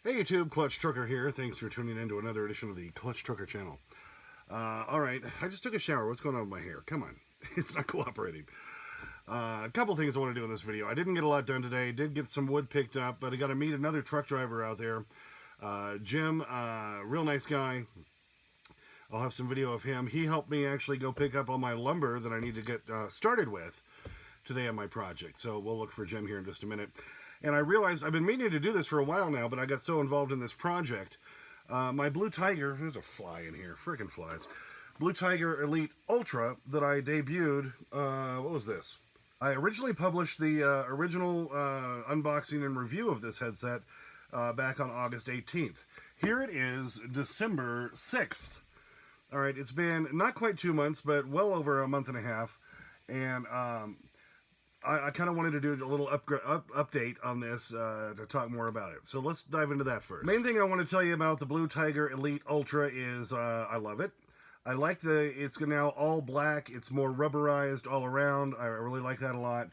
Hey YouTube, Clutch Trucker here. Thanks for tuning in to another edition of the Clutch Trucker channel. Alright, I just took a shower. What's going on with my hair? Come on. It's not cooperating. A couple things I want to do in this video. I didn't get a lot done today. Did get some wood picked up, but I got to meet another truck driver out there. Jim, real nice guy. I'll have some video of him. He helped me actually go pick up all my lumber that I need to get started with today on my project. So we'll look for Jim here in just a minute. And I realized I've been meaning to do this for a while now, but I got so involved in this project. My Blue Tiger, there's a fly in here, freaking flies. Blue Tiger Elite Ultra that I debuted, what was this? I originally published the original unboxing and review of this headset back on August 18th. Here it is, December 6th. Alright, it's been not quite 2 months, but well over a month and a half. And I kind of wanted to do a little update on this to talk more about it. So let's dive into that first. Main thing I want to tell you about the Blue Tiger Elite Ultra is I love it. I like it's now all black. It's more rubberized all around. I really like that a lot.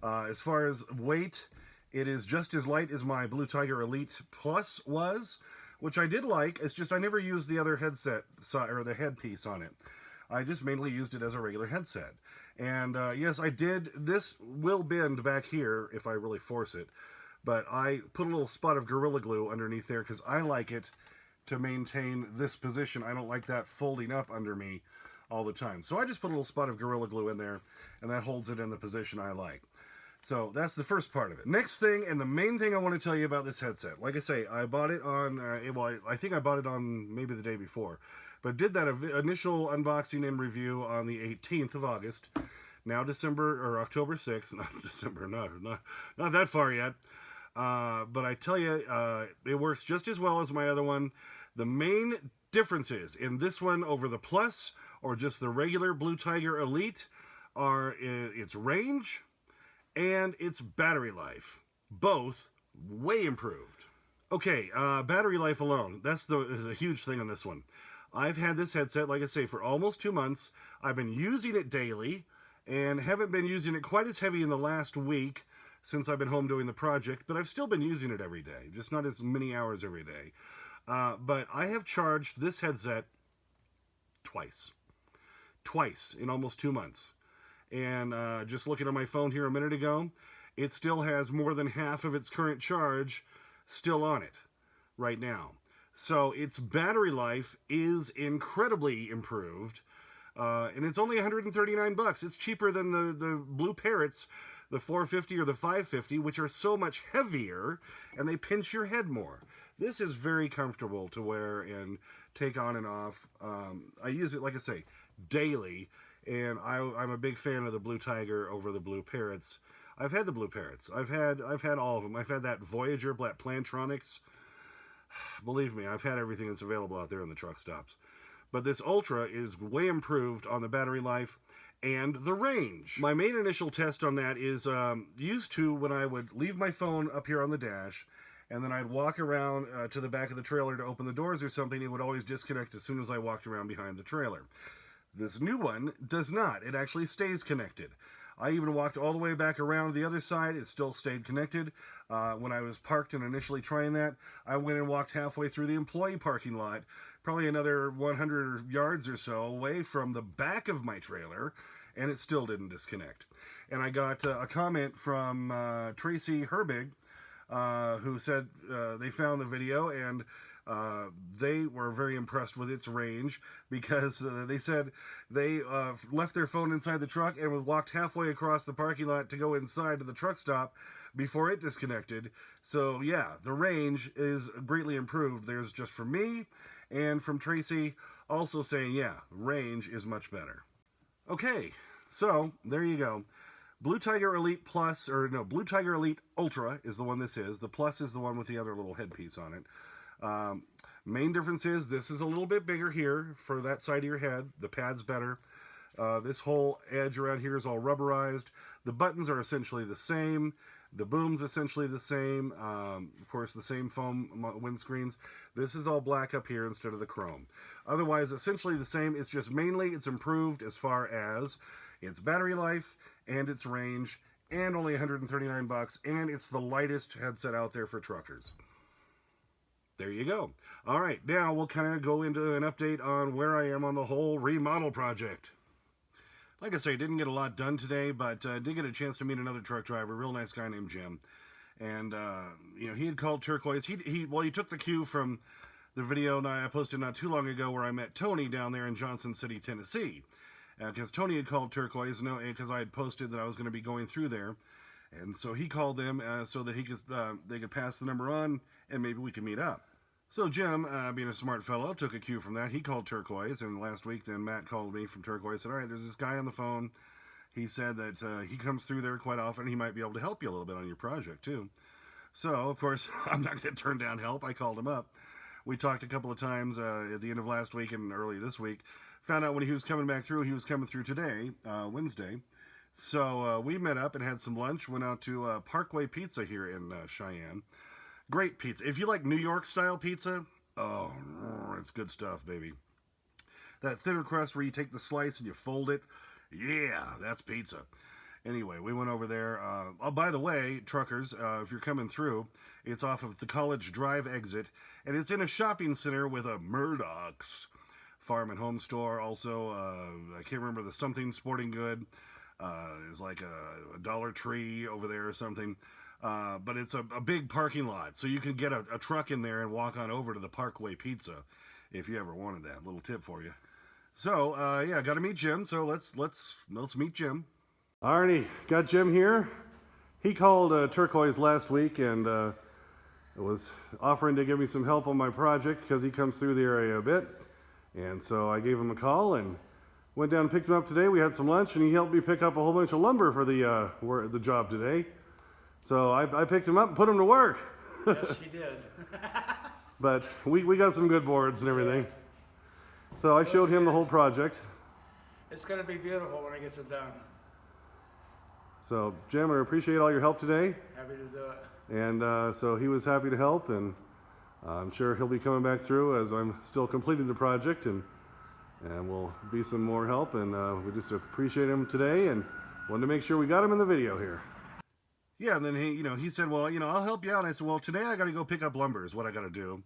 As far as weight, it is just as light as my Blue Tiger Elite Plus was, which I did like. It's just I never used the other headset or the headpiece on it. I just mainly used it as a regular headset. And yes, I did. This will bend back here if I really force it. But I put a little spot of Gorilla Glue underneath there because I like it to maintain this position. I don't like that folding up under me all the time. So I just put a little spot of Gorilla Glue in there, and that holds it in the position I like. So that's the first part of it. Next thing, and the main thing I want to tell you about this headset. Like I say, I bought it on, I think I bought it on maybe the day before. But did that initial unboxing and review on the 18th of August. Now October 6th. Not December, not that far yet. But I tell you, it works just as well as my other one. The main differences in this one over the Plus or just the regular Blue Tiger Elite are its range and its battery life. Both way improved. Okay, battery life alone. That's a huge thing on this one. I've had this headset, like I say, for almost 2 months. I've been using it daily and haven't been using it quite as heavy in the last week since I've been home doing the project, but I've still been using it every day, just not as many hours every day. But I have charged this headset twice in almost 2 months. And just looking at my phone here a minute ago, it still has more than half of its current charge still on it right now. So its battery life is incredibly improved, and it's only 139 bucks. It's cheaper than the Blue Parrots, the 450 or the 550, which are so much heavier, and they pinch your head more. This is very comfortable to wear and take on and off. I use it, like I say, daily, and I'm a big fan of the Blue Tiger over the Blue Parrots. I've had the Blue Parrots. I've had all of them. I've had that Voyager, Black Plantronics. Believe me, I've had everything that's available out there in the truck stops. But this Ultra is way improved on the battery life and the range. My main initial test on that is used to when I would leave my phone up here on the dash, and then I'd walk around to the back of the trailer to open the doors or something. It would always disconnect as soon as I walked around behind the trailer. This new one does not. It actually stays connected. I even walked all the way back around the other side. It still stayed connected. When I was parked and initially trying that, I went and walked halfway through the employee parking lot, probably another 100 yards or so away from the back of my trailer, and it still didn't disconnect. And I got a comment from Tracy Herbig, who said they found the video and they were very impressed with its range because they said they left their phone inside the truck and walked halfway across the parking lot to go inside to the truck stop before it disconnected. So yeah, the range is greatly improved. There's just from me and from Tracy also saying, yeah, range is much better. Okay, so there you go. Blue Tiger Elite Plus, or no, Blue Tiger Elite Ultra is the one this is. The Plus is the one with the other little headpiece on it. Main difference is this is a little bit bigger here for that side of your head. The pad's better. This whole edge around here is all rubberized. The buttons are essentially the same. The boom's essentially the same. Of course, the same foam windscreens. This is all black up here instead of the chrome. Otherwise, essentially the same. It's just mainly it's improved as far as its battery life and its range, and only 139 bucks, and it's the lightest headset out there for truckers. there you go. All right, now we'll kind of go into an update on where I am on the whole remodel project. Like I say, didn't get a lot done today, but did get a chance to meet another truck driver, a real nice guy named Jim. And, you know, he had called Turquoise. He took the cue from the video I posted not too long ago where I met Tony down there in Johnson City, Tennessee. Because Tony had called Turquoise, because I had posted that I was going to be going through there. And so he called them so that they could pass the number on and maybe we could meet up. So Jim, being a smart fellow, took a cue from that. He called Turquoise, and last week then Matt called me from Turquoise, said, all right, there's this guy on the phone. He said that he comes through there quite often. He might be able to help you a little bit on your project, too. So, of course, I'm not going to turn down help. I called him up. We talked a couple of times at the end of last week and early this week. Found out when he was coming back through, he was coming through today, Wednesday. So we met up and had some lunch, went out to Parkway Pizza here in Cheyenne. Great pizza. If you like New York-style pizza, oh, it's good stuff, baby. That thinner crust where you take the slice and you fold it, yeah, that's pizza. Anyway, we went over there. Oh, by the way, truckers, if you're coming through, it's off of the College Drive exit, and it's in a shopping center with a Murdoch's farm and home store. Also, I can't remember the something sporting good. There's like a Dollar Tree over there or something. But it's a big parking lot, so you can get a truck in there and walk on over to the Parkway Pizza if you ever wanted that. Little tip for you. So, yeah, got to meet Jim, so let's meet Jim. Alrighty, got Jim here. He called Turquoise last week and was offering to give me some help on my project because he comes through the area a bit. And so I gave him a call and went down and picked him up today. We had some lunch, and he helped me pick up a whole bunch of lumber for the job today. So I picked him up and put him to work. Yes, he did. But we got some good boards and everything. So I showed him the whole project. It's going to be beautiful when it gets it done. So, Jim, I appreciate all your help today. Happy to do it. And so he was happy to help, and I'm sure he'll be coming back through as I'm still completing the project, and will be some more help. And we just appreciate him today and wanted to make sure we got him in the video here. Yeah, and then he said, well, I'll help you out. And I said, well, today I got to go pick up lumber is what I got to do,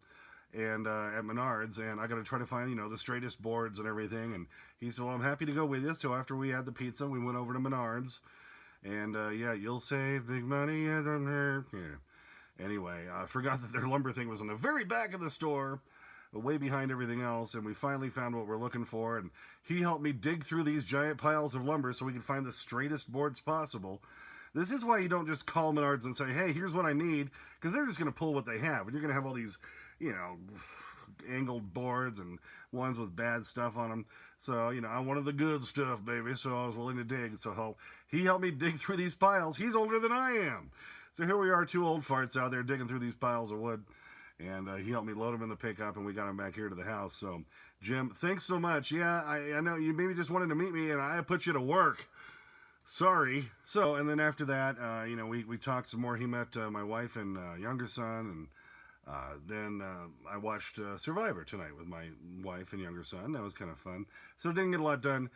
and at Menards, and I got to try to find, the straightest boards and everything. And he said, well, I'm happy to go with you. So after we had the pizza, we went over to Menards, and yeah, you'll save big money. Yeah. Anyway, I forgot that their lumber thing was in the very back of the store, way behind everything else, and we finally found what we're looking for, and he helped me dig through these giant piles of lumber so we could find the straightest boards possible. This is why you don't just call Menards and say, hey, here's what I need, because they're just going to pull what they have. And you're going to have all these, angled boards and ones with bad stuff on them. So, I wanted the good stuff, baby, so I was willing to dig. So he helped me dig through these piles. He's older than I am. So here we are, two old farts out there digging through these piles of wood. And he helped me load them in the pickup, and we got them back here to the house. So, Jim, thanks so much. Yeah, I know you maybe just wanted to meet me, and I put you to work. Sorry. So, and then after that, we talked some more. He met my wife and younger son, and then I watched Survivor tonight with my wife and younger son. That was kind of fun. So, didn't get a lot done.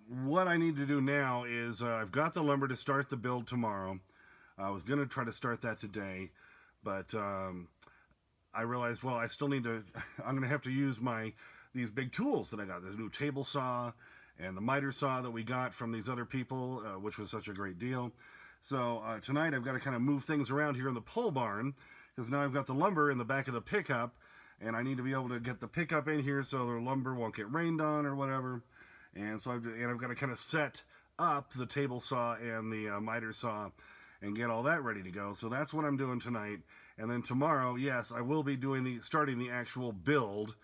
What I need to do now is I've got the lumber to start the build tomorrow. I was going to try to start that today, but I realized, well, I still need to, I'm going to have to use these big tools that I got, the new table saw and the miter saw that we got from these other people, which was such a great deal. So tonight I've got to kind of move things around here in the pole barn, because now I've got the lumber in the back of the pickup, and I need to be able to get the pickup in here so the lumber won't get rained on or whatever. And so I've got to kind of set up the table saw and the miter saw and get all that ready to go. So that's what I'm doing tonight. And then tomorrow, yes, I will be starting the actual build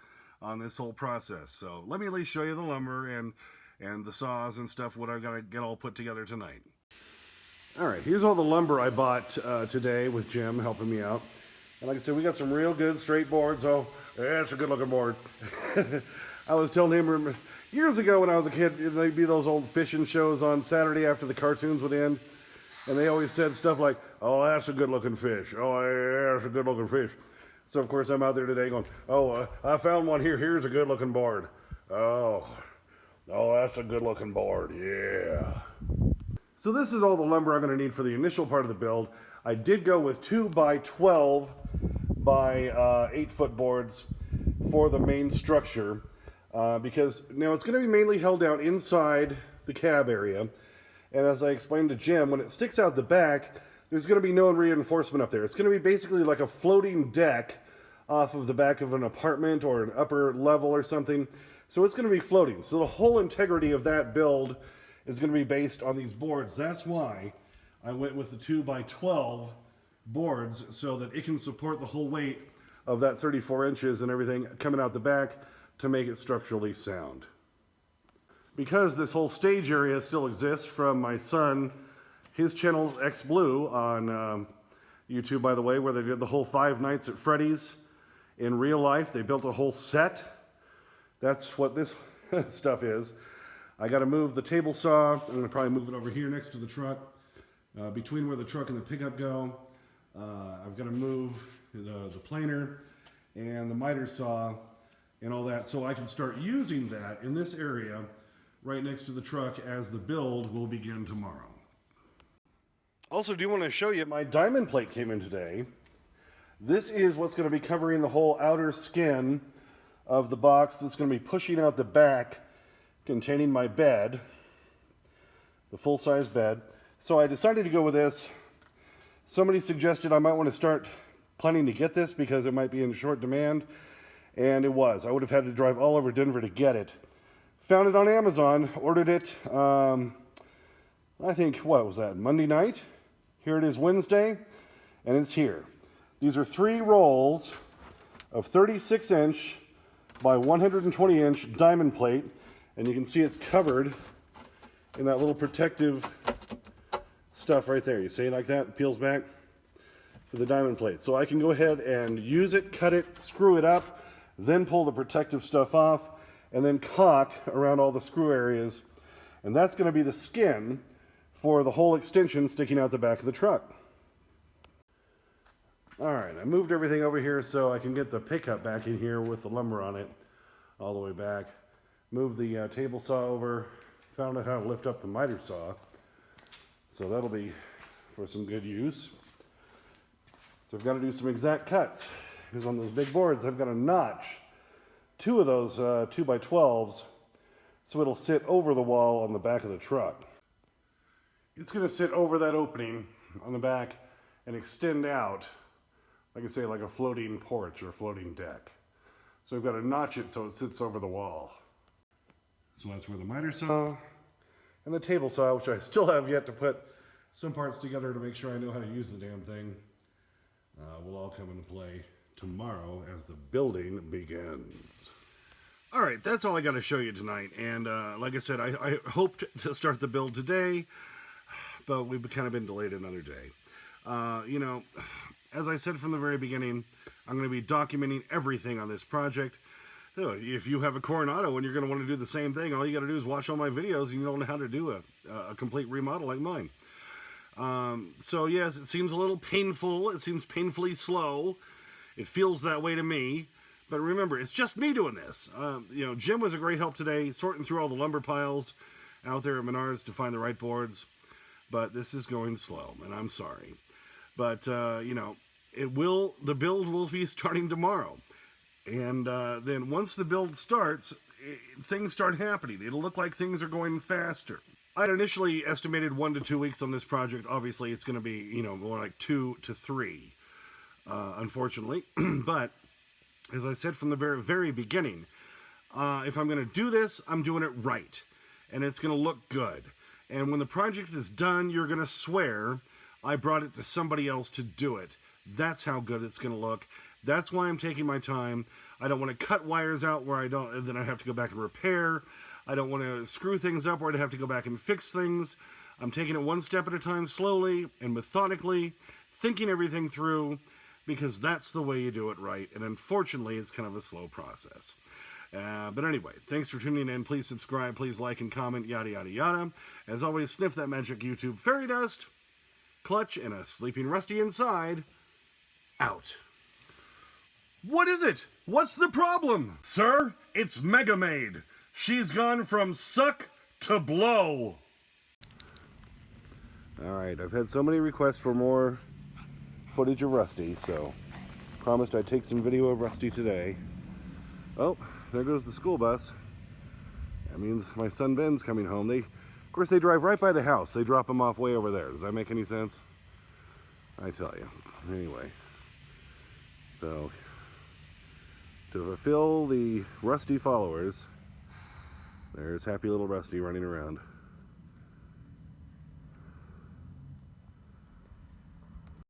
on this whole process. So let me at least show you the lumber and the saws and stuff, what I've got to get all put together tonight. All right, here's all the lumber I bought today with Jim helping me out. And like I said, we got some real good straight boards. Oh, yeah, it's a good looking board. I was telling him years ago when I was a kid, there'd be those old fishing shows on Saturday after the cartoons would end. And they always said stuff like, oh, that's a good looking fish. Oh, yeah, that's a good looking fish. So, of course, I'm out there today going, oh, I found one here. Here's a good looking board. Oh, that's a good looking board. Yeah. So this is all the lumber I'm going to need for the initial part of the build. I did go with 2 by 12 by 8-foot boards for the main structure, because now it's going to be mainly held down inside the cab area. And as I explained to Jim, when it sticks out the back, there's going to be no reinforcement up there. It's going to be basically like a floating deck off of the back of an apartment or an upper level or something. So it's going to be floating. So the whole integrity of that build is going to be based on these boards. That's why I went with the 2x12 boards, so that it can support the whole weight of that 34 inches and everything coming out the back to make it structurally sound. Because this whole stage area still exists from my son, his channel's X Blue on YouTube, by the way, where they did the whole 5 Nights at Freddy's in real life. They built a whole set. That's what this stuff is. I got to move the table saw. I'm going to probably move it over here next to the truck, between where the truck and the pickup go. I've got to move the planer and the miter saw and all that, so I can start using that in this area right next to the truck as the build will begin tomorrow. Also, do want to show you my diamond plate came in today. This is what's going to be covering the whole outer skin of the box that's going to be pushing out the back containing my bed, the full-size bed. So I decided to go with this. Somebody suggested I might want to start planning to get this because it might be in short demand, and it was. I would have had to drive all over Denver to get it. Found it on Amazon, ordered it, I think, what was that, Monday night? Here it is Wednesday, and it's here. These are 3 rolls of 36-inch by 120-inch diamond plate, and you can see it's covered in that little protective stuff right there. You see it like that? It peels back for the diamond plate. So I can go ahead and use it, cut it, screw it up, then pull the protective stuff off, and then caulk around all the screw areas. And that's going to be the skin for the whole extension sticking out the back of the truck. Alright, I moved everything over here so I can get the pickup back in here with the lumber on it all the way back. Moved the table saw over, found out how to lift up the miter saw. So that'll be for some good use. So I've got to do some exact cuts, because on those big boards I've got to notch 2 of those 2x12s so it'll sit over the wall on the back of the truck. It's going to sit over that opening on the back and extend out, like I say, like a floating porch or a floating deck. So I've got to notch it so it sits over the wall. So that's where the miter saw and the table saw, which I still have yet to put some parts together to make sure I know how to use the damn thing, will all come into play tomorrow as the building begins. All right, that's all I got to show you tonight. And like I said, I hoped to start the build today, but we've kind of been delayed another day. You know, as I said from the very beginning, I'm going to be documenting everything on this project. So if you have a Coronado and you're going to want to do the same thing, all you got to do is watch all my videos and you know how to do a complete remodel like mine. So yes, it seems a little painful. It seems painfully slow. It feels that way to me. But remember, it's just me doing this. You know, Jim was a great help today, sorting through all the lumber piles out there at Menards to find the right boards. But this is going slow, and I'm sorry. But, you know, the build will be starting tomorrow. And then once the build starts, things start happening. It'll look like things are going faster. I had initially estimated 1 to 2 weeks on this project. Obviously, it's going to be, you know, more like 2 to 3, unfortunately. But as I said from the very, very beginning, if I'm going to do this, I'm doing it right. And it's going to look good. And when the project is done, you're going to swear I brought it to somebody else to do it. That's how good it's going to look. That's why I'm taking my time. I don't want to cut wires out where then I have to go back and repair. I don't want to screw things up where I'd have to go back and fix things. I'm taking it one step at a time, slowly and methodically, thinking everything through, because that's the way you do it right. And unfortunately, it's kind of a slow process. But anyway, thanks for tuning in. Please subscribe, please like and comment, yada, yada, yada. As always, sniff that magic YouTube fairy dust. Clutch and a sleeping Rusty inside. Out. What is it? What's the problem? Sir, it's Mega Maid. She's gone from suck to blow. Alright, I've had so many requests for more footage of Rusty, so Promised I'd take some video of Rusty today. Oh, there goes the school bus. That means my son Ben's coming home. Of course, they drive right by the house. They drop him off way over there. Does that make any sense? I tell you. Anyway, so to fulfill the Rusty followers, there's happy little Rusty running around.